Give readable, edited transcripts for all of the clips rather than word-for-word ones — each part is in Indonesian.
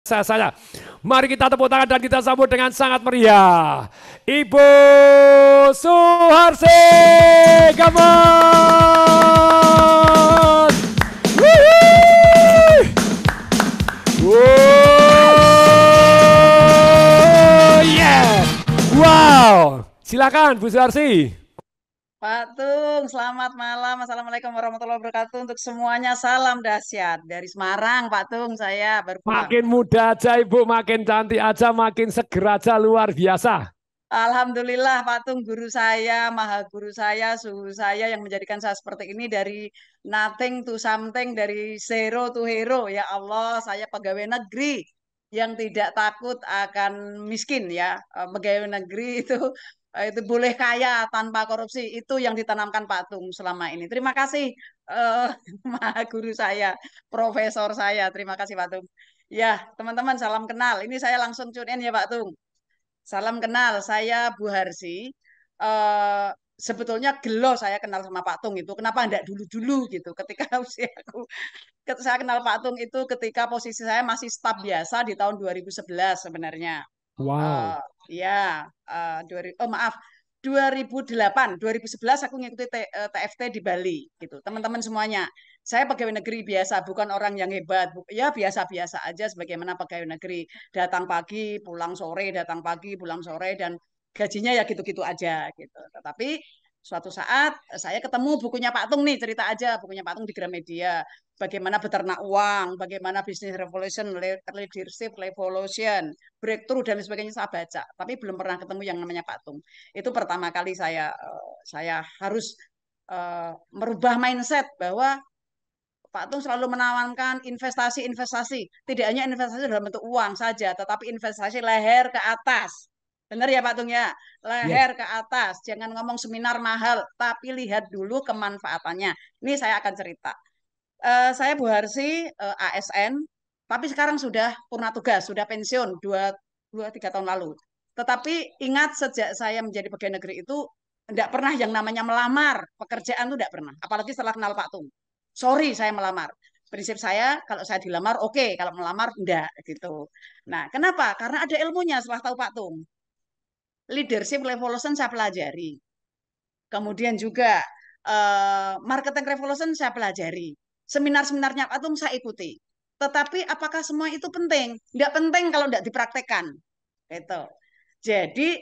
Saya. Mari kita tepuk tangan dan kita sambut dengan sangat meriah. Ibu Suharsi, come on! Wow, yeah. Wow, silakan Bu Suharsi. Pak Tung, selamat malam. Assalamualaikum warahmatullahi wabarakatuh. Untuk semuanya salam dahsyat. Dari Semarang, Pak Tung, saya baru pulang. Makin muda aja Ibu, makin cantik aja, makin seger aja, luar biasa. Alhamdulillah, Pak Tung, guru saya, maha guru saya, suhu saya yang menjadikan saya seperti ini dari nothing to something, dari zero to hero. Ya Allah, saya pegawai negeri yang tidak takut akan miskin ya. Pegawai negeri itu boleh kaya tanpa korupsi. Itu yang ditanamkan Pak Tung selama ini. Terima kasih eh, maha guru saya, profesor saya. Terima kasih Pak Tung. Ya, teman-teman salam kenal. Ini saya langsung tune in ya Pak Tung. Salam kenal, saya Bu Harsi. Eh, Sebetulnya gelo saya kenal sama Pak Tung itu. Kenapa enggak dulu-dulu gitu? Ketika usiaku, saya kenal Pak Tung itu ketika posisi saya masih staf biasa di tahun 2011 sebenarnya. Wow. Eh, ya, 2000, oh maaf, 2008, 2011 aku ngikuti TFT di Bali gitu. Teman-teman semuanya, saya pegawai negeri biasa, bukan orang yang hebat. Ya biasa-biasa aja sebagaimana pegawai negeri. Datang pagi, pulang sore, datang pagi, pulang sore, dan gajinya ya gitu-gitu aja gitu. Tetapi suatu saat saya ketemu bukunya Pak Tung nih, cerita aja bukunya Pak Tung di Gramedia. Bagaimana beternak uang, bagaimana bisnis revolution, leadership revolution, breakthrough dan sebagainya saya baca, tapi belum pernah ketemu yang namanya Pak Tung. Itu pertama kali saya harus merubah mindset bahwa Pak Tung selalu menawarkan investasi-investasi, tidak hanya investasi dalam bentuk uang saja, tetapi investasi leher ke atas. Benar ya Pak Tung ya? Yes. Leher ke atas. Jangan ngomong seminar mahal, tapi lihat dulu kemanfaatannya. Ini saya akan cerita. Saya Bu Harsi, ASN, tapi sekarang sudah purna tugas, sudah pensiun dua tiga tahun lalu. Tetapi ingat sejak saya menjadi pegawai negeri itu tidak pernah yang namanya melamar pekerjaan itu tidak pernah. Apalagi setelah kenal Pak Tung. Sorry saya melamar. Prinsip saya kalau saya dilamar oke, okay. Kalau melamar enggak gitu. Nah, kenapa? Karena ada ilmunya setelah tahu Pak Tung. Leadership Revolution saya pelajari. Kemudian juga marketing revolution saya pelajari. Seminar-seminarnya Pak Tung saya ikuti. Tetapi apakah semua itu penting? Tidak penting kalau tidak dipraktekkan. Gitu. Jadi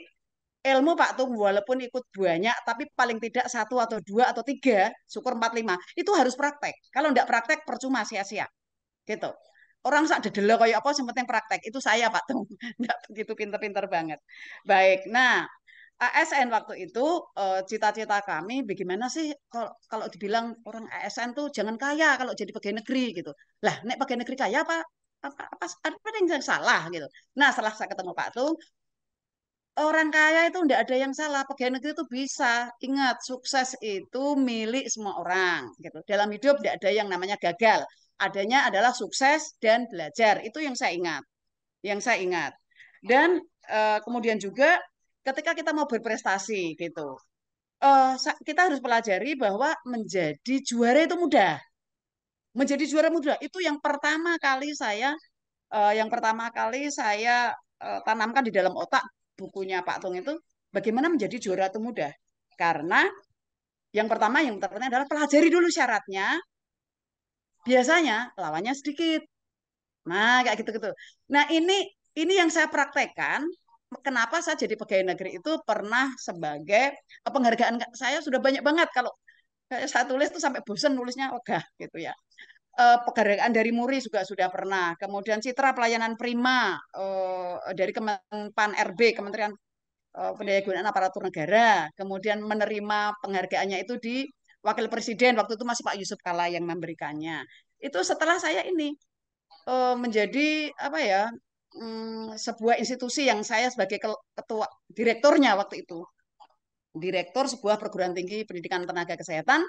ilmu Pak Tung walaupun ikut banyak, tapi paling tidak satu atau dua atau tiga, syukur empat lima, itu harus praktek. Kalau tidak praktek percuma sia-sia. Gitu. Orang sak dedelo kayak apa, yang penting praktek. Itu saya Pak Tung. Tidak begitu pinter-pinter banget. Baik, nah ASN waktu itu cita-cita kami bagaimana sih kalau kalau dibilang orang ASN tuh jangan kaya kalau jadi pegawai negeri gitu. Lah, nek pegawai negeri kaya apa yang salah gitu. Nah, setelah saya ketemu Pak Tung, orang kaya itu tidak ada yang salah. Pegawai negeri itu bisa. Ingat, sukses itu milik semua orang gitu. Dalam hidup tidak ada yang namanya gagal. Adanya adalah sukses dan belajar. Itu yang saya ingat. Yang saya ingat. Dan kemudian juga ketika kita mau berprestasi gitu, kita harus pelajari bahwa menjadi juara itu mudah. Menjadi juara mudah itu yang pertama kali saya tanamkan di dalam otak bukunya Pak Tung itu bagaimana menjadi juara itu mudah. Karena yang terpenting adalah pelajari dulu syaratnya. Biasanya lawannya sedikit. Nah, kayak gitu-gitu. Nah, ini yang saya praktekkan. Kenapa saya jadi pegawai negeri itu pernah sebagai penghargaan saya sudah banyak banget. Kalau saya tulis tuh sampai bosan nulisnya ogah gitu ya. Penghargaan dari Muri juga sudah pernah. Kemudian Citra Pelayanan Prima dari Kemenpan RB, Kementerian Pendayagunaan Aparatur Negara. Kemudian menerima penghargaannya itu di Wakil Presiden. Waktu itu masih Pak Yusuf Kala yang memberikannya. Itu setelah saya ini menjadi apa ya, sebuah institusi yang saya sebagai ketua direkturnya waktu itu, direktur sebuah perguruan tinggi pendidikan tenaga kesehatan.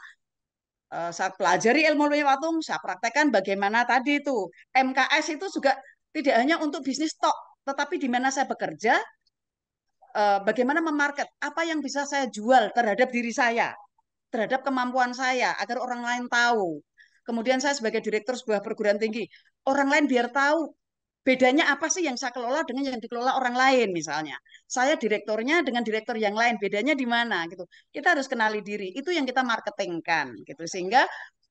Saat pelajari ilmu Patung, saya praktekkan bagaimana tadi itu MKS itu juga tidak hanya untuk bisnis tok, tetapi di mana saya bekerja, bagaimana memarket, apa yang bisa saya jual terhadap diri saya, terhadap kemampuan saya, agar orang lain tahu. Kemudian saya sebagai direktur sebuah perguruan tinggi, orang lain biar tahu Bedanya apa sih yang saya kelola dengan yang dikelola orang lain misalnya? Saya direkturnya dengan direktur yang lain, bedanya di mana gitu. Kita harus kenali diri. Itu yang kita marketingkan gitu. Sehingga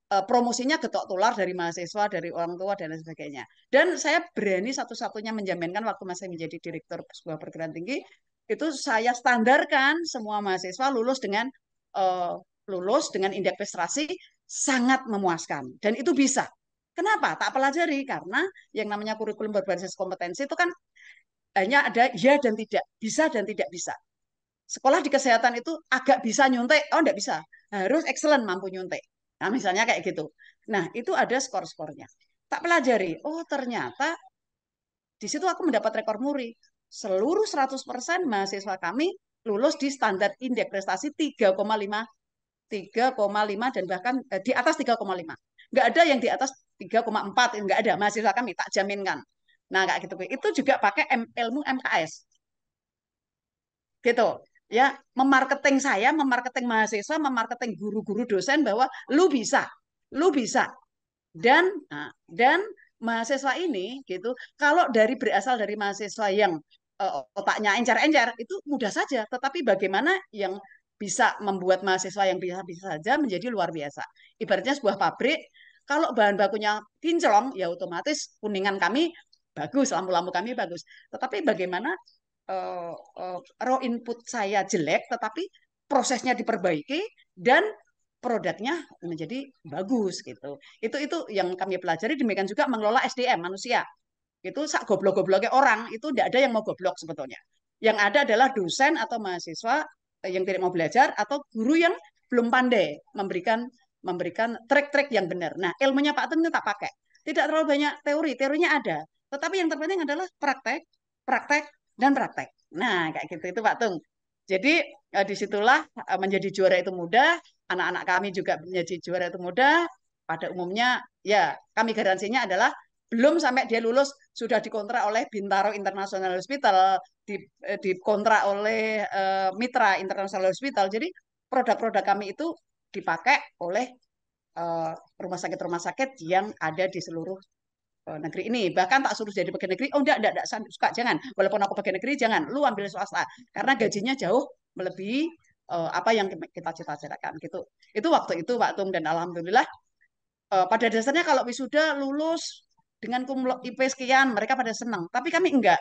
promosinya getok tular dari mahasiswa, dari orang tua dan lain sebagainya. Dan saya berani satu-satunya menjaminkan waktu masih menjadi direktur sebuah perguruan tinggi, itu saya standarkan semua mahasiswa uh, lulus dengan indeks prestasi sangat memuaskan. Dan itu bisa. Kenapa? Tak pelajari karena yang namanya kurikulum berbasis kompetensi itu kan hanya ada ya dan tidak, bisa dan tidak bisa. Sekolah di kesehatan itu agak bisa nyuntik, oh enggak bisa, harus excellent mampu nyuntik. Nah, misalnya kayak gitu. Nah, itu ada skor-skornya. Tak pelajari, oh ternyata di situ aku mendapat rekor muri. Seluruh 100% mahasiswa kami lulus di standar indeks prestasi 3,5 dan bahkan di atas 3,5. Nggak ada yang di atas 3,4, nggak ada mahasiswa kami, tak jaminkan. Nah, kayak gitu. Itu juga pakai ilmu MKS. Gitu. Ya, memarketing mahasiswa, memarketing guru-guru dosen bahwa lu bisa. Dan mahasiswa ini gitu, kalau berasal dari mahasiswa yang otaknya encer-encer itu mudah saja, tetapi bagaimana yang bisa membuat mahasiswa yang bisa-bisa saja menjadi luar biasa. Ibaratnya sebuah pabrik, kalau bahan bakunya kinclong, ya otomatis kuningan kami bagus, lampu-lampu kami bagus. Tetapi bagaimana raw input saya jelek, tetapi prosesnya diperbaiki dan produknya menjadi bagus gitu. Itu yang kami pelajari. Demikian juga mengelola SDM manusia. Itu sak goblok-gobloknya orang itu tidak ada yang mau goblok sebetulnya. Yang ada adalah dosen atau mahasiswa yang tidak mau belajar atau guru yang belum pandai memberikan trik-trik yang benar. Nah, ilmunya Pak Tun tak pakai. Tidak terlalu banyak teori, teorinya ada. Tetapi yang terpenting adalah praktek, praktek, dan praktek. Nah, kayak gitu itu Pak Tung. Jadi disitulah menjadi juara itu mudah, anak-anak kami juga menjadi juara itu mudah. Pada umumnya, ya kami garansinya adalah belum sampai dia lulus sudah dikontrak oleh Bintaro International Hospital, dikontrak oleh Mitra International Hospital. Jadi produk-produk kami itu dipakai oleh eh, rumah sakit yang ada di seluruh negeri ini. Bahkan tak suruh jadi pegawai negeri, oh enggak, suka, jangan. Walaupun aku pegawai negeri, jangan. Lu ambil swasta. Karena gajinya jauh melebihi apa yang kita cita-citakan. Gitu. Itu waktu itu, Pak Tung. Dan Alhamdulillah, pada dasarnya kalau wisuda lulus dengan IP sekian, mereka pada senang. Tapi kami enggak.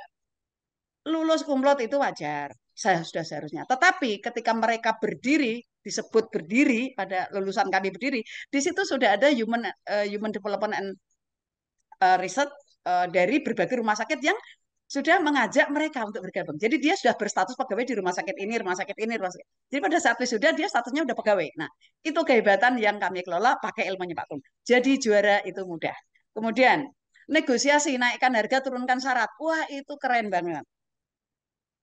Lulus kumlot itu wajar. Saya sudah seharusnya. Tetapi ketika mereka berdiri, disebut berdiri, pada lulusan kami berdiri, di situ sudah ada human development and riset dari berbagai rumah sakit yang sudah mengajak mereka untuk bergabung. Jadi dia sudah berstatus pegawai di rumah sakit ini, rumah sakit ini, rumah sakit. Jadi pada saat wisuda dia statusnya udah pegawai. Nah, itu kehebatan yang kami kelola pakai ilmunya Pak Tung. Jadi juara itu mudah. Kemudian negosiasi, naikkan harga, turunkan syarat. Wah, itu keren banget.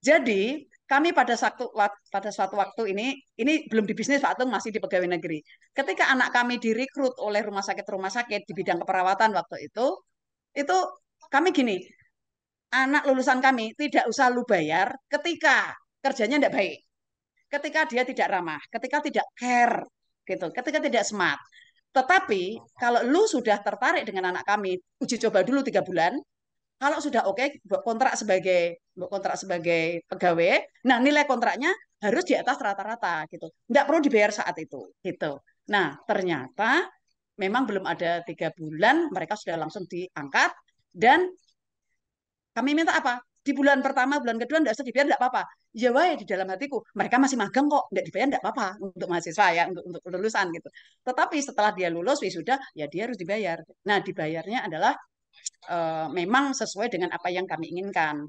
Jadi kami pada suatu waktu ini belum di bisnis Pak Tung, masih di pegawai negeri. Ketika anak kami direkrut oleh rumah sakit di bidang keperawatan waktu itu kami gini, anak lulusan kami tidak usah lu bayar ketika kerjanya tidak baik, ketika dia tidak ramah, ketika tidak care, gitu, ketika tidak smart. Tetapi kalau lu sudah tertarik dengan anak kami, uji coba dulu 3 bulan. Kalau sudah oke, kontrak sebagai pegawai, nah nilai kontraknya harus di atas rata-rata gitu. Nggak perlu dibayar saat itu gitu. Nah ternyata memang belum ada 3 bulan, mereka sudah langsung diangkat dan kami minta apa? Di bulan pertama, bulan kedua enggak usah dibayar, enggak apa-apa. Ya wae di dalam hatiku, mereka masih magang kok, enggak dibayar enggak apa-apa untuk mahasiswa ya, untuk lulusan gitu. Tetapi setelah dia lulus wisuda, ya dia harus dibayar. Nah, dibayarnya adalah memang sesuai dengan apa yang kami inginkan.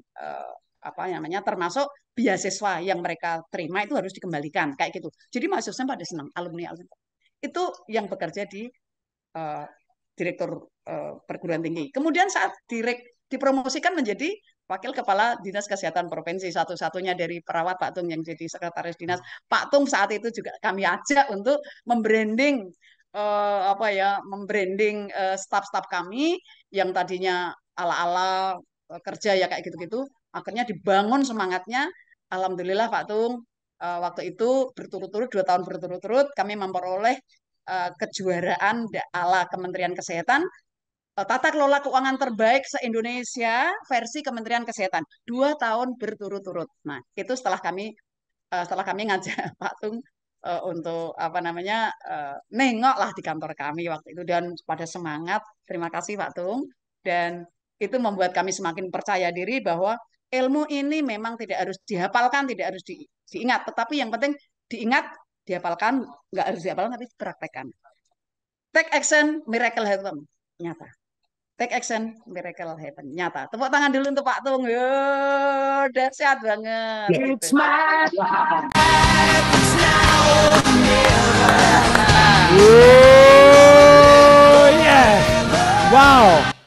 Apa namanya? Termasuk beasiswa yang mereka terima itu harus dikembalikan kayak gitu. Jadi mahasiswa pada senang, alumni. Itu yang bekerja di uh, direktur perguruan tinggi. Kemudian saat dipromosikan menjadi Wakil Kepala Dinas Kesehatan Provinsi, satu-satunya dari perawat Pak Tung yang jadi Sekretaris Dinas. Pak Tung saat itu juga kami ajak untuk membranding apa ya, membranding staf-staf kami yang tadinya ala-ala kerja ya kayak gitu-gitu. Akhirnya dibangun semangatnya. Alhamdulillah Pak Tung waktu itu berturut-turut 2 tahun berturut-turut kami memperoleh kejuaraan ala Kementerian Kesehatan tata kelola keuangan terbaik se-Indonesia versi Kementerian Kesehatan 2 tahun berturut-turut. Nah, itu setelah kami ngajak Pak Tung untuk apa namanya nengok lah di kantor kami waktu itu dan pada semangat. Terima kasih Pak Tung dan itu membuat kami semakin percaya diri bahwa ilmu ini memang tidak harus dihafalkan, tidak harus diingat, tetapi yang penting diingat, dihafalkan, nggak harus dihafalkan tapi dipraktekkan. Take action, miracle happen. Nyata. Take action, miracle happen. Nyata. Tepuk tangan dulu untuk Pak Tung. Yo, dahsyat banget gitu. It's my Oh yes. Wow.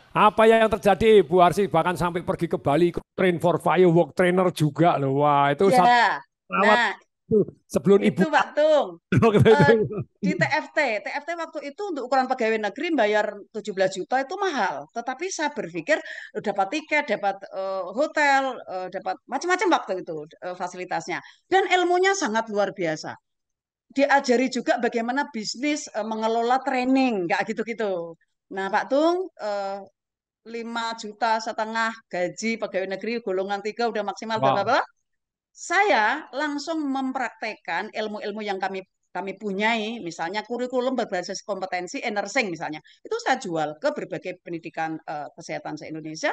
Apa yang terjadi Bu Arsy bahkan sampai pergi ke Bali ke train for firework trainer juga loh. Wah, itu satu Ya. pesawat Nah, sebelum Ibu itu Pak Tung. waktu Eh, itu. di TFT waktu itu untuk ukuran pegawai negeri bayar 17 juta itu mahal. Tetapi saya berpikir dapat tiket, dapat hotel, dapat macam-macam waktu itu fasilitasnya. Dan ilmunya sangat luar biasa. Diajari juga bagaimana bisnis mengelola training, nggak gitu-gitu. Nah, Pak Tung, 5,5 juta gaji pegawai negeri golongan 3 udah maksimal bla bla Wow. bla. Saya langsung mempraktekkan ilmu-ilmu yang kami kami punyai, misalnya kurikulum berbasis kompetensi e-nursing misalnya. Itu saya jual ke berbagai pendidikan kesehatan se-Indonesia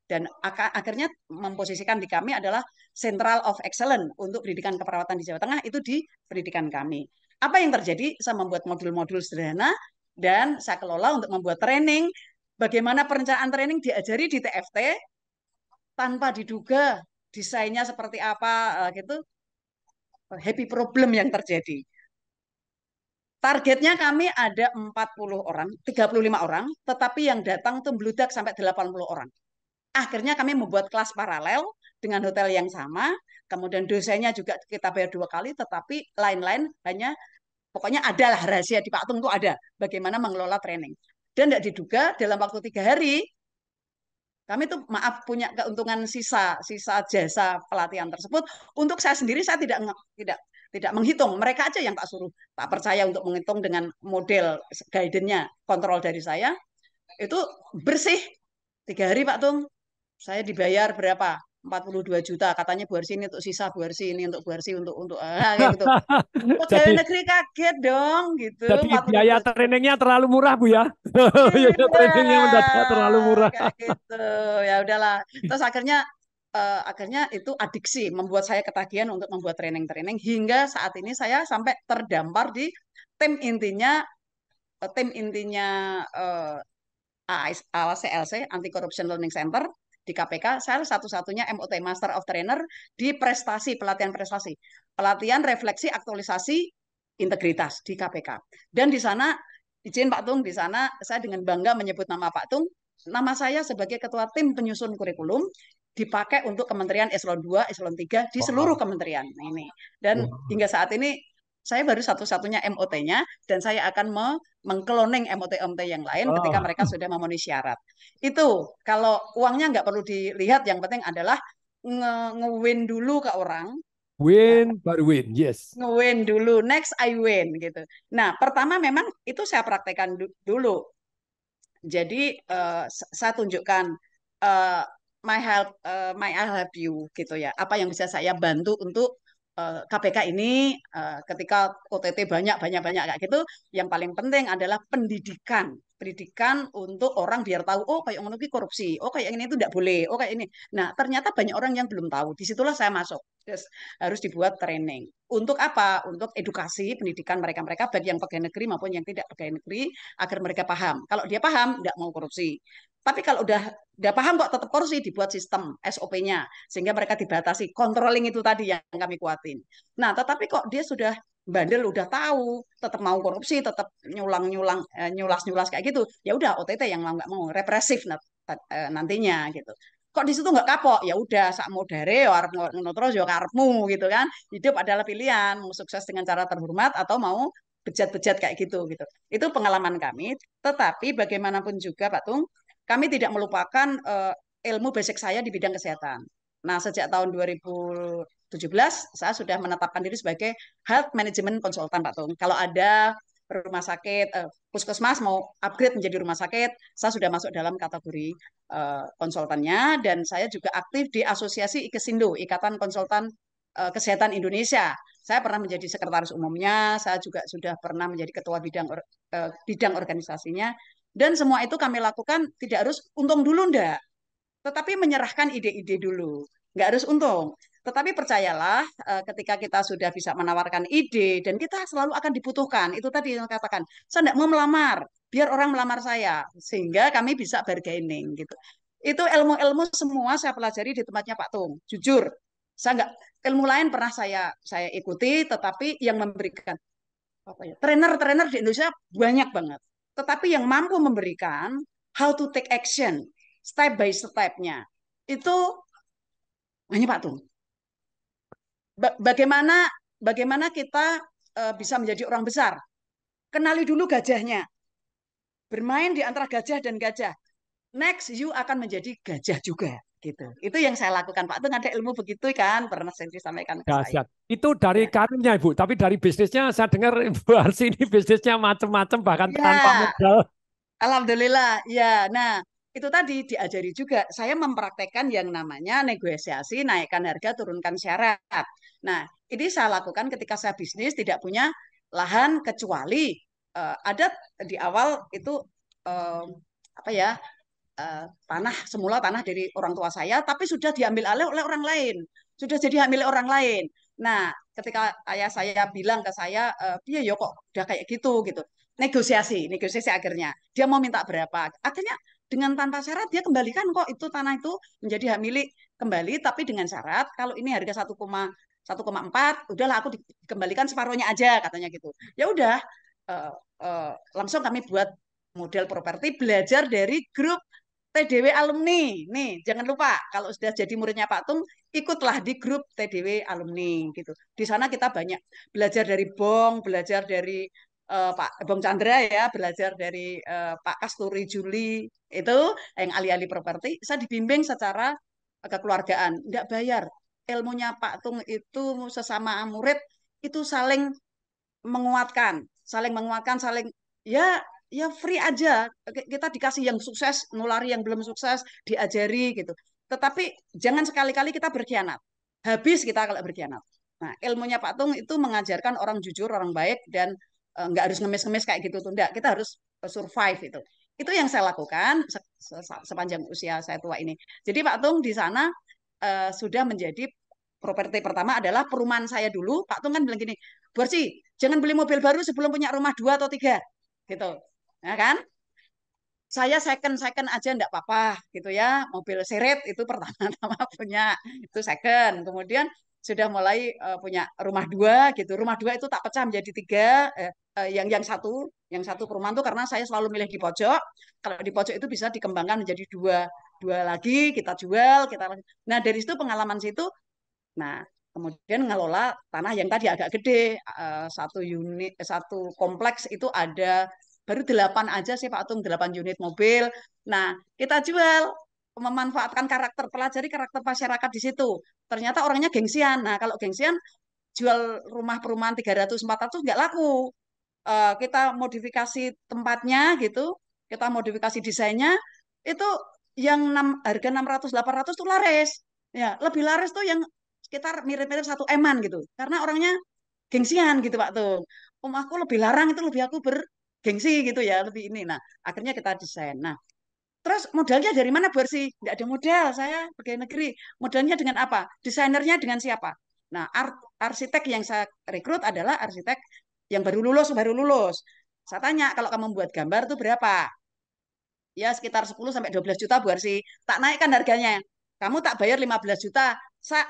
dan akhirnya memposisikan di kami adalah Central of Excellence untuk pendidikan keperawatan di Jawa Tengah itu di pendidikan kami. Apa yang terjadi? Saya membuat modul-modul sederhana dan saya kelola untuk membuat training. Bagaimana perencanaan training diajari di TFT tanpa diduga desainnya seperti apa gitu, happy problem yang terjadi. Targetnya kami ada 40 orang, 35 orang, tetapi yang datang tuh meludak sampai 80 orang. Akhirnya kami membuat kelas paralel dengan hotel yang sama, kemudian dosennya juga kita bayar 2 kali, tetapi lain-lain hanya pokoknya adalah rahasia di Pak Tung itu ada bagaimana mengelola training. Dan tidak diduga dalam waktu 3 hari kami tuh maaf punya keuntungan sisa sisa jasa pelatihan tersebut untuk saya sendiri saya tidak tidak menghitung mereka aja yang tak suruh tak percaya untuk menghitung dengan model guidance-nya kontrol dari saya itu bersih 3 hari Pak Tung saya dibayar berapa 42 juta katanya Bu Harsi ini untuk sisa Bu Harsi ini untuk Bu Harsi untuk kayak gitu pegawai Jadi negeri kaget dong gitu jadi biaya 42 juta trainingnya terlalu murah Bu ya. Biaya iya, trainingnya mendadak terlalu murah. kayak gitu. Ya udahlah. Terus akhirnya itu adiksi membuat saya ketagihan untuk membuat training-training hingga saat ini saya sampai terdampar di tim intinya tim intinya ACLC Anti Corruption Learning Center di KPK. Saya satu-satunya MOT Master of Trainer di prestasi pelatihan prestasi pelatihan refleksi aktualisasi integritas di KPK. Dan di sana izin Pak Tung, di sana saya dengan bangga menyebut nama Pak Tung. Nama saya sebagai ketua tim penyusun kurikulum dipakai untuk Kementerian Eselon 2, Eselon 3 di seluruh Wow. kementerian ini. Dan Wow. hingga saat ini saya baru satu-satunya MOT-nya dan saya akan mengkloning MOT-MOT yang lain ketika Oh. mereka sudah memenuhi syarat. Itu kalau uangnya nggak perlu dilihat, yang penting adalah nge-win dulu ke orang, Win baru win. Yes. nge-win dulu, next I win gitu. Nah, pertama memang itu saya praktekkan dulu. Jadi saya tunjukkan uh, my I help you gitu ya. Apa yang bisa saya bantu untuk KPK ini ketika OTT banyak banyak banyak kayak gitu. Yang paling penting adalah pendidikan. Pendidikan untuk orang biar tahu, oh kayak ngono korupsi, oh kayak ini itu tidak boleh, oh kayak ini. Nah, ternyata banyak orang yang belum tahu. Disitulah saya masuk. Terus harus dibuat training. Untuk apa? Untuk edukasi pendidikan mereka-mereka, baik yang pegawai negeri maupun yang tidak pegawai negeri, agar mereka paham. Kalau dia paham, tidak mau korupsi. Tapi kalau udah paham kok tetap korupsi, dibuat sistem SOP-nya sehingga mereka dibatasi. Controlling itu tadi yang kami kuatin. Nah, tetapi kok dia sudah bandel, udah tahu, tetap mau korupsi, tetap nyulang-nyulang, nyulas-nyulas kayak gitu. Ya udah OTT yang mau nggak mau represif nantinya gitu. Kok di situ nggak kapok? Ya udah, sak mau dare, ya arep ngono terus, ya karepmu gitu kan. Hidup adalah pilihan, mau sukses dengan cara terhormat atau mau bejat-bejat kayak gitu. Itu pengalaman kami. Tetapi bagaimanapun juga Pak Tung, kami tidak melupakan ilmu basic saya di bidang kesehatan. Nah, sejak tahun 2017 saya sudah menetapkan diri sebagai health management consultant Pak Tung. Kalau ada rumah sakit, puskesmas mau upgrade menjadi rumah sakit, saya sudah masuk dalam kategori konsultannya, dan saya juga aktif di Asosiasi IKESINDO, Ikatan Konsultan Kesehatan Indonesia. Saya pernah menjadi sekretaris umumnya, saya juga sudah pernah menjadi ketua bidang organisasinya, dan semua itu kami lakukan tidak harus untung dulu, ndak, tetapi menyerahkan ide-ide dulu. Nggak harus untung. Tetapi percayalah, ketika kita sudah bisa menawarkan ide, dan kita selalu akan dibutuhkan. Itu tadi yang katakan, saya nggak mau melamar, biar orang melamar saya. Sehingga kami bisa bargaining. Gitu. Itu ilmu-ilmu semua saya pelajari di tempatnya Pak Tung. Jujur, saya nggak, ilmu lain pernah saya ikuti, tetapi yang memberikan apa ya, trainer-trainer di Indonesia banyak banget. Tetapi yang mampu memberikan how to take action, step by step-nya, itu hanya Pak Tung. Bagaimana bagaimana kita bisa menjadi orang besar? Kenali dulu gajahnya. Bermain di antara gajah dan gajah. Next, you akan menjadi gajah juga. Gitu. Itu yang saya lakukan. Pak Tung ada ilmu begitu kan? Pernah saya sampaikan ke saya. Dahsyat. Itu dari Ya. karirnya Ibu, tapi dari bisnisnya saya dengar Ibu Arsi ini bisnisnya macam-macam bahkan tanpa Ya, modal. alhamdulillah. Ya, nah itu tadi diajari juga. Saya mempraktekkan yang namanya negosiasi, naikkan harga, turunkan syarat. Nah, ini saya lakukan ketika saya bisnis tidak punya lahan kecuali ada di awal itu eh, apa ya, tanah semula tanah dari orang tua saya, tapi sudah diambil alih oleh orang lain, sudah jadi milik orang lain. Nah, ketika ayah saya bilang ke saya, iya ya kok udah kayak gitu gitu, negosiasi akhirnya dia mau minta berapa, akhirnya dengan tanpa syarat dia kembalikan kok itu tanah itu menjadi hak milik kembali, tapi dengan syarat kalau ini harga 1,4, udahlah aku dikembalikan separuhnya aja katanya gitu. Ya udah, langsung kami buat model properti belajar dari grup TDW alumni. Nih, jangan lupa kalau sudah jadi muridnya Pak Tung, ikutlah di grup TDW alumni gitu. Di sana kita banyak belajar dari Bong, belajar dari Pak Bong Chandra ya, belajar dari Pak Kasturi Juli itu yang ahli-ahli properti. Saya dibimbing secara kekeluargaan, nggak bayar. Ilmunya Pak Tung itu sesama murid itu saling menguatkan, saling ya ya free aja. Kita dikasih yang sukses, nulari yang belum sukses, diajari gitu. Tetapi jangan sekali-kali kita berkhianat. Habis kita kalau berkhianat. Nah, ilmunya Pak Tung itu mengajarkan orang jujur, orang baik, dan nggak harus ngemis-ngemis kayak gitu tuh. Enggak, kita harus survive itu. Itu yang saya lakukan sepanjang usia saya tua ini. Jadi Pak Tung di sana sudah menjadi properti pertama adalah perumahan saya dulu. Pak Tung kan bilang gini, Borsi, jangan beli mobil baru sebelum punya rumah 2 atau 3, gitu. Ya kan? Saya second second aja enggak apa-apa gitu ya. Mobil seret itu pertama-tama punya, itu second. Kemudian sudah mulai punya rumah 2 gitu. Rumah 2 itu tak pecah menjadi 3. Yang satu perumahan itu karena saya selalu milih di pojok. Kalau di pojok itu bisa dikembangkan menjadi dua dua lagi, kita jual, kita. Nah dari situ pengalaman situ. Nah, kemudian ngelola tanah yang tadi agak gede, satu unit, satu kompleks itu ada baru 8 aja sih Pak Tung, 8 unit mobil. Nah, kita jual, memanfaatkan karakter, pelajari karakter masyarakat di situ. Ternyata orangnya gengsian. Nah, kalau gengsian, jual rumah perumahan 300-400 nggak laku. Kita modifikasi tempatnya gitu, kita modifikasi desainnya, itu yang harga 600-800 tuh laris. Ya, lebih laris tuh yang sekitar mirip-mirip 1 eman gitu. Karena orangnya gengsian gitu Pak Tung. Om aku lebih larang itu lebih aku bergengsi gitu ya, lebih ini. Nah, akhirnya kita desain. Nah, terus modalnya dari mana Bersi? Nggak ada modal, saya pegawai negeri. Modalnya dengan apa? Desainernya dengan siapa? Nah, arsitek yang saya rekrut adalah arsitek yang baru lulus. Saya tanya, kalau kamu membuat gambar itu berapa? Ya sekitar 10 sampai 12 juta Bu Arsi. Tak naikkan harganya. Kamu tak bayar 15 juta. Sak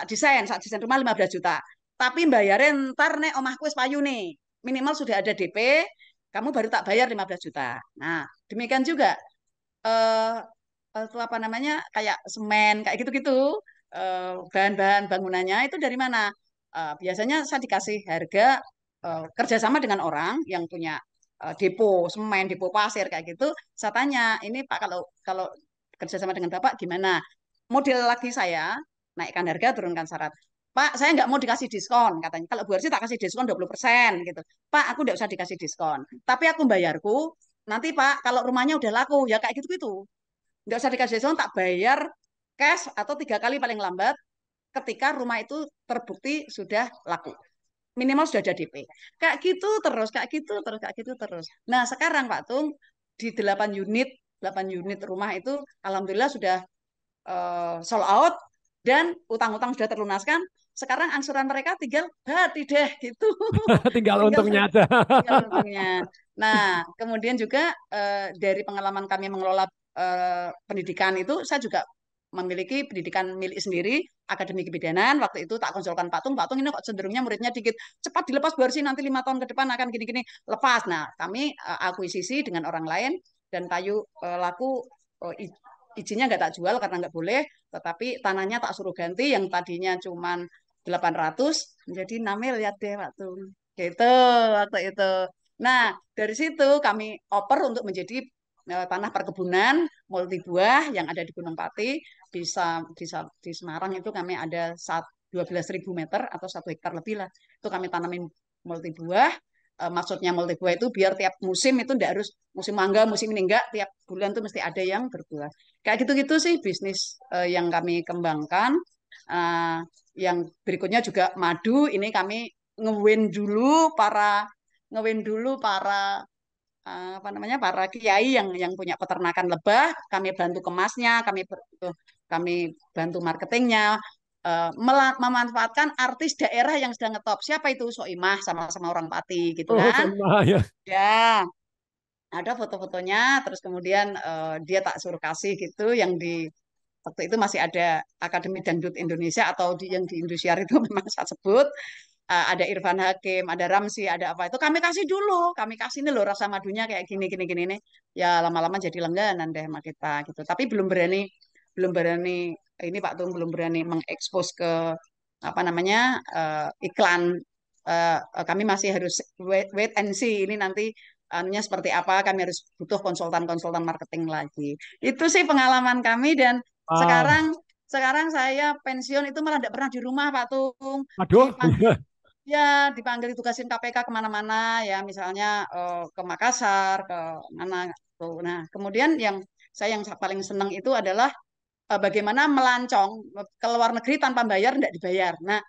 desain rumah 15 juta. Tapi bayarin ntar nek omahku wis payu nih. Minimal sudah ada DP, kamu baru tak bayar 15 juta. Nah, demikian juga eh itu apa namanya? Kayak semen, kayak gitu-gitu. Bahan-bahan bangunannya itu dari mana? Biasanya saya dikasih harga kerjasama dengan orang yang punya depo semen, depo pasir kayak gitu. Saya tanya, ini Pak kalau kalau kerjasama dengan Bapak gimana? Model lagi saya naikkan harga, turunkan syarat. Pak, saya nggak mau dikasih diskon, katanya. Kalau Bu Arsi tak kasih diskon 20% gitu. Pak, aku nggak usah dikasih diskon. Tapi aku bayarku, nanti Pak, kalau rumahnya udah laku, ya kayak gitu-gitu. Nggak usah dikasih diskon, tak bayar cash atau 3 kali paling lambat ketika rumah itu terbukti sudah laku. Minimal sudah ada DP. Kayak gitu terus, kayak gitu terus, kayak gitu terus. Nah, sekarang Pak Tung, di 8 unit rumah itu, Alhamdulillah sudah sold out dan utang-utang sudah terlunaskan. Sekarang angsuran mereka tinggal hati deh gitu. Tinggal tinggal untungnya aja. tinggal untungnya. Nah, kemudian juga dari pengalaman kami mengelola pendidikan itu, saya juga memiliki pendidikan milik sendiri, akademi kebidanan. Waktu itu tak konsulkan Pak Tung ini kok cenderungnya muridnya dikit, cepat dilepas Bu Arsi, nanti 5 tahun ke depan akan gini-gini, lepas. Nah, kami akuisisi dengan orang lain dan kayu laku, izinnya nggak tak jual karena nggak boleh, tetapi tanahnya tak suruh ganti yang tadinya cuman 800 menjadi 6 miliar deh waktu gitu waktu itu. Nah, dari situ kami oper untuk menjadi tanah perkebunan multi buah yang ada di Gunung Pati. Di Semarang itu kami ada 12.000 meter atau 1 hektar lebih lah. Itu kami tanamin multi buah. Maksudnya multi buah itu biar tiap musim itu tidak harus musim mangga, musim ini enggak, tiap bulan tuh mesti ada yang berbuah. Kayak gitu-gitu sih bisnis yang kami kembangkan. Eh, yang berikutnya juga madu. Ini kami ngewin dulu para ngewin dulu para apa namanya, para kiai yang punya peternakan lebah. Kami bantu kemasnya, kami bantu marketingnya, memanfaatkan artis daerah yang sedang ngetop. Siapa itu? Soimah, sama-sama orang Pati gitu Oh, kan. sama ya. Ya, ada foto-fotonya. Terus kemudian dia tak suruh kasih gitu, yang di waktu itu masih ada Akademi Dangdut Indonesia, atau yang di Indosiar itu memang saya sebut. Ada Irfan Hakim, ada Ramsi, ada apa itu kami kasih dulu, kami kasih ini loh rasa madunya kayak gini gini gini nih. Ya lama-lama jadi langganan deh sama kita gitu. Tapi belum berani ini Pak Tung belum berani mengekspos ke apa namanya iklan. Kami masih harus wait and see ini nanti anunya seperti apa. Kami harus butuh konsultan-konsultan marketing lagi. Itu sih pengalaman kami. Dan Ah, sekarang sekarang saya pensiun itu malah tidak pernah di rumah Pak Tung, aduh, dipanggil, ya dipanggil ditugasin KPK kemana-mana ya, misalnya ke Makassar, ke mana tuh. Nah, kemudian yang paling senang itu adalah bagaimana melancong ke luar negeri tanpa bayar, tidak dibayar. Nah,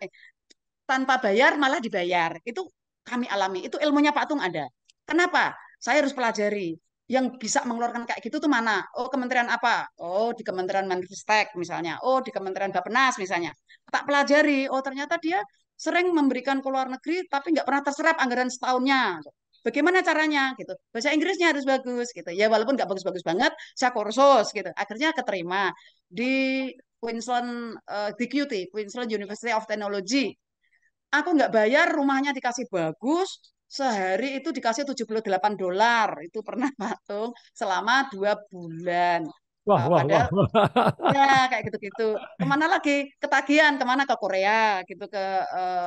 tanpa bayar malah dibayar. Itu kami alami. Itu ilmunya Pak Tung ada. Kenapa? Saya harus pelajari. Yang bisa mengeluarkan kayak gitu tuh mana? Oh, kementerian apa? Oh, di Kementerian Menristek misalnya. Oh, di Kementerian Bappenas misalnya. Tak pelajari. Oh, ternyata dia sering memberikan ke luar negeri tapi nggak pernah terserap anggaran setahunnya. Bagaimana caranya gitu? Bahasa Inggrisnya harus bagus gitu. Ya walaupun nggak bagus-bagus banget, saya kursus gitu. Akhirnya keterima di Queensland, di QT, Queensland University of Technology. Aku nggak bayar, rumahnya dikasih bagus, sehari itu dikasih $78. Itu pernah patung selama 2 bulan. wah, wah, wah. Padahal ya kayak gitu-gitu. Kemana lagi? Ketagihan, kemana? Ke Korea gitu, ke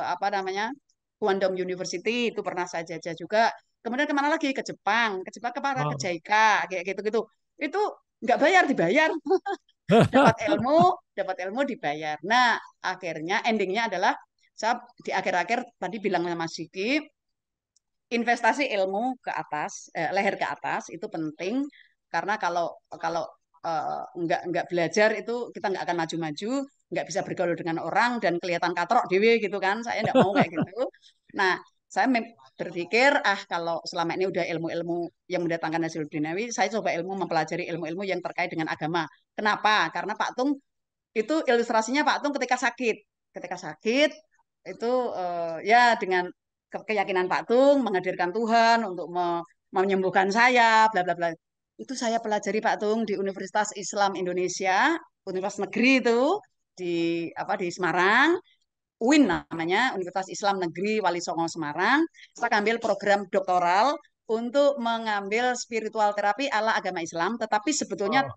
apa namanya, Guangdong University itu pernah saya jajah juga. Kemudian kemana lagi? Ke Jepang ke Ah. JICA kayak gitu-gitu. Itu nggak bayar, dibayar. Dapat ilmu dibayar. Nah, akhirnya endingnya adalah saya di akhir-akhir tadi bilang sama Mas Siki, investasi ilmu ke atas, leher ke atas itu penting, karena kalau kalau nggak belajar itu kita nggak akan maju-maju, nggak bisa bergaul dengan orang dan kelihatan katrok dewe gitu kan. Saya nggak mau kayak gitu. Nah, saya berpikir, kalau selama ini udah ilmu-ilmu yang mendatangkan hasil duniawi, saya coba mempelajari ilmu-ilmu yang terkait dengan agama. Kenapa? Karena Pak Tung itu ilustrasinya Pak Tung ketika sakit. Ketika sakit itu ya dengan keyakinan Pak Tung menghadirkan Tuhan untuk menyembuhkan saya, bla bla bla. Itu saya pelajari Pak Tung di Universitas Islam Indonesia, Universitas Negeri itu di di Semarang, UIN namanya, Universitas Islam Negeri Wali Songo Semarang. Saya ambil program doktoral untuk mengambil spiritual terapi ala agama Islam, tetapi sebetulnya Oh,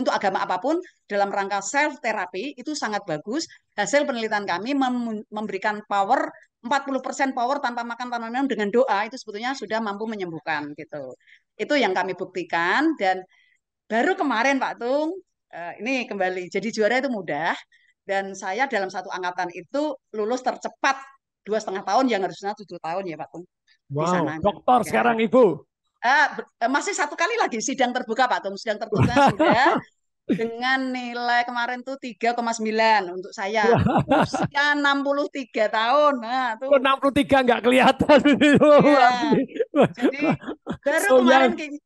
untuk agama apapun dalam rangka self terapi itu sangat bagus. Hasil penelitian kami memberikan power 40% power tanpa makan tanpa minum dengan doa itu sebetulnya sudah mampu menyembuhkan gitu. Itu yang kami buktikan. Dan baru kemarin Pak Tung, ini kembali jadi juara itu mudah. Dan saya dalam satu angkatan itu lulus tercepat 2,5 tahun, yang harusnya 7 tahun ya Pak Tung di Wow, sananya. dokter Ya. sekarang Ibu. Masih satu kali lagi sidang terbuka Pak Tung. Sidang terbuka sudah dengan nilai kemarin tuh 3,9 untuk saya. Usia 63 tahun. Nah, Kok tuh 63 nggak kelihatan. iya. Jadi baru So kemarin young.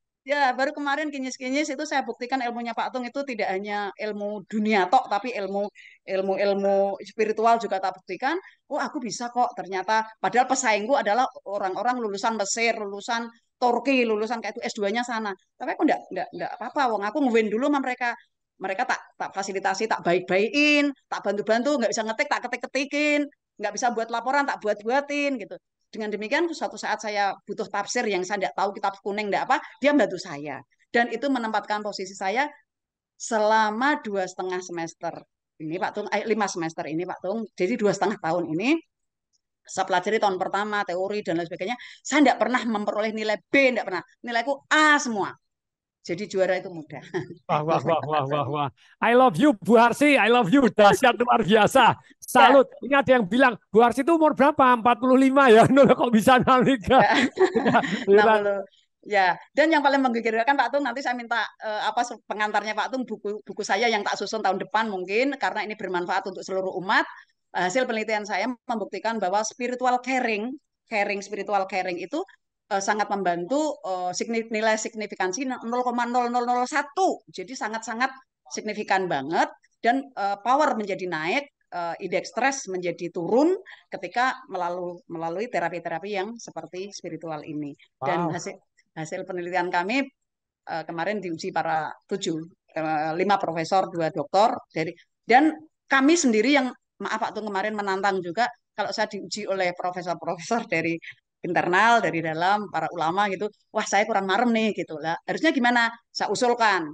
baru kemarin kinyis-kinyis itu saya buktikan ilmunya Pak Tung itu tidak hanya ilmu dunia tok, tapi ilmu spiritual juga tak buktikan. Oh, aku bisa kok ternyata. Padahal pesaingku adalah orang-orang lulusan Mesir, lulusan Turki, lulusan kayak itu S2-nya sana. Tapi aku enggak apa-apa. Wong aku ngewin dulu sama mereka. Mereka tak fasilitasi, tak baik-baikin, tak bantu-bantu, nggak bisa ngetik, tak ketik-ketikin, nggak bisa buat laporan, tak buat-buatin gitu. Dengan demikian, suatu saat saya butuh tafsir yang saya tidak tahu kitab kuning, tidak apa, dia membantu saya. Dan itu menempatkan posisi saya selama 2,5 semester. Ini Pak Tung, 5 semester ini Pak Tung. Jadi 2,5 tahun ini, saya pelajari tahun pertama, teori dan lain sebagainya. Saya tidak pernah memperoleh nilai B, tidak pernah. Nilaiku A semua. Jadi juara itu mudah. Wah, wah, wah, wah, wah, wah. I love you, Bu Harsi. I love you. Dahsyat luar biasa. Ya, Salut. Ini ada yang bilang, Bu Harsi itu umur berapa? 45 ya? Nuh, kok bisa 63? ya. 60. Ya, dan yang paling menggembirakan Pak Tung, nanti saya minta pengantarnya Pak Tung, buku saya yang tak susun tahun depan mungkin, karena ini bermanfaat untuk seluruh umat. Hasil penelitian saya membuktikan bahwa spiritual caring itu sangat membantu nilai signifikansi 0,0001. Jadi sangat-sangat signifikan banget, dan power menjadi naik, indeks stres menjadi turun ketika melalui terapi-terapi yang seperti spiritual ini. Dan Wow. hasil penelitian kami kemarin diuji para 5 profesor, 2 doktor dan kami sendiri yang maaf Pak Tung kemarin menantang juga kalau saya diuji oleh profesor-profesor dari internal, dari dalam para ulama gitu, wah saya kurang marem nih gitu lah. Harusnya gimana? Saya usulkan,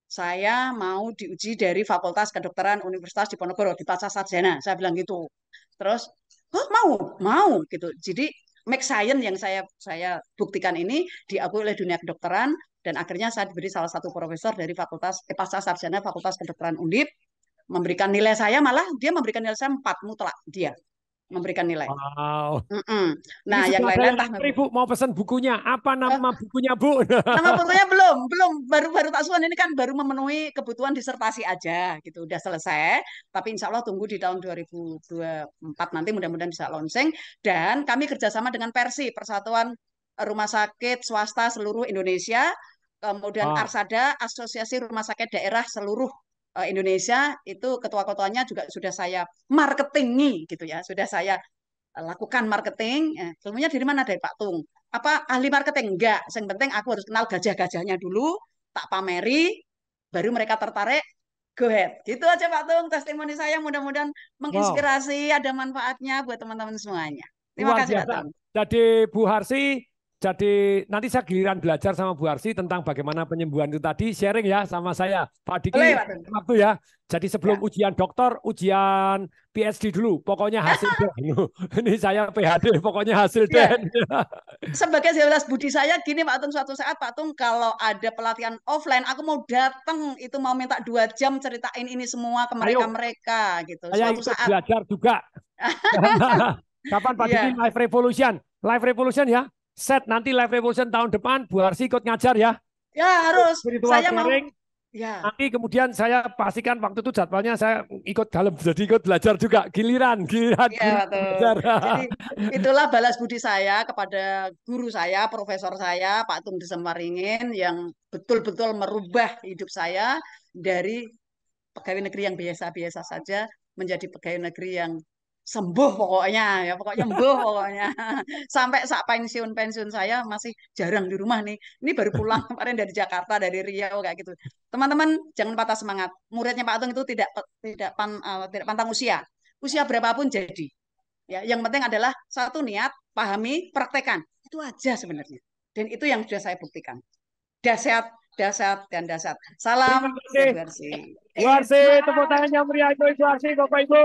saya mau diuji dari Fakultas Kedokteran Universitas Diponegoro di Pasca Sarjana. Saya bilang gitu. Terus, oh mau gitu. Jadi make science yang saya buktikan ini diakui oleh dunia kedokteran, dan akhirnya saya diberi salah satu profesor dari Pasca Sarjana Fakultas Kedokteran Undip memberikan nilai saya, malah dia memberikan nilai saya 4 mutlak, dia memberikan nilai. Wow. Ini Nah, yang sudah ada lain-lain yang antri, Bu. Mau pesan bukunya. Apa nama bukunya, Bu? nama bukunya belum baru tak susun, ini kan baru memenuhi kebutuhan disertasi aja gitu, udah selesai, tapi insya Allah tunggu di tahun 2024 nanti mudah-mudahan bisa launching. Dan kami kerjasama dengan Persatuan Rumah Sakit Swasta Seluruh Indonesia, kemudian Wow. Arsada, Asosiasi Rumah Sakit Daerah Seluruh Indonesia, itu ketua-ketuanya juga sudah saya marketingi gitu ya, sudah saya lakukan marketing. Ilmunya dari mana? Dari Pak Tung. Apa ahli marketing? Enggak. Yang penting aku harus kenal gajah-gajahnya dulu, tak pameri, baru mereka tertarik, go ahead. Gitu aja Pak Tung, testimoni saya mudah-mudahan Wow. menginspirasi, ada manfaatnya buat teman-teman semuanya. Terima Luar kasih Pak biasa. Tung. Jadi Bu Harsi, jadi nanti saya giliran belajar sama Bu Harsi tentang bagaimana penyembuhan itu tadi, sharing ya sama saya. Pak Boleh Diki, Pak Tung. waktu ya. Jadi sebelum Ya. ujian doktor, ujian PhD dulu. Pokoknya hasil den. Ini saya PhD, pokoknya hasil Ya, den. sebagai jelas budi saya gini Pak Tung, suatu saat Pak Tung kalau ada pelatihan offline, aku mau datang itu mau minta 2 jam ceritain ini semua ke Ayo, mereka-mereka gitu. saya Suatu ikut saat. belajar juga. Kapan Pak Diki Iya. Live Revolution? Live Revolution ya. Set nanti Live Revolution tahun depan, Bu Harsi ikut ngajar ya. Ya harus. Spiritual Saya mau. caring. Ya. Nanti kemudian saya pastikan waktu itu jadwalnya saya ikut dalam, jadi ikut belajar juga. Giliran Ya, guru Pak Tung. belajar. Jadi itulah balas budi saya kepada guru saya, profesor saya, Pak Tung Desemaringin, yang betul-betul merubah hidup saya dari pegawai negeri yang biasa-biasa saja menjadi pegawai negeri yang sembuh pokoknya, ya pokoknya sembuh pokoknya. Sampai saat pensiun saya masih jarang di rumah nih. Ini baru pulang kemarin dari Jakarta, dari Riau kayak gitu. Teman-teman jangan patah semangat. Muridnya Pak Tung itu tidak pantang usia. Usia berapapun jadi. Ya, yang penting adalah satu niat, pahami, praktekan. Itu aja sebenarnya. Dan itu yang sudah saya buktikan. Dahsyat, dahsyat, dan dahsyat. Terima Salam kasih. ya Bu Arsi. Bu Harsi, tepuk tangan yang meriah untuk Bu Harsi, Bapak Ibu.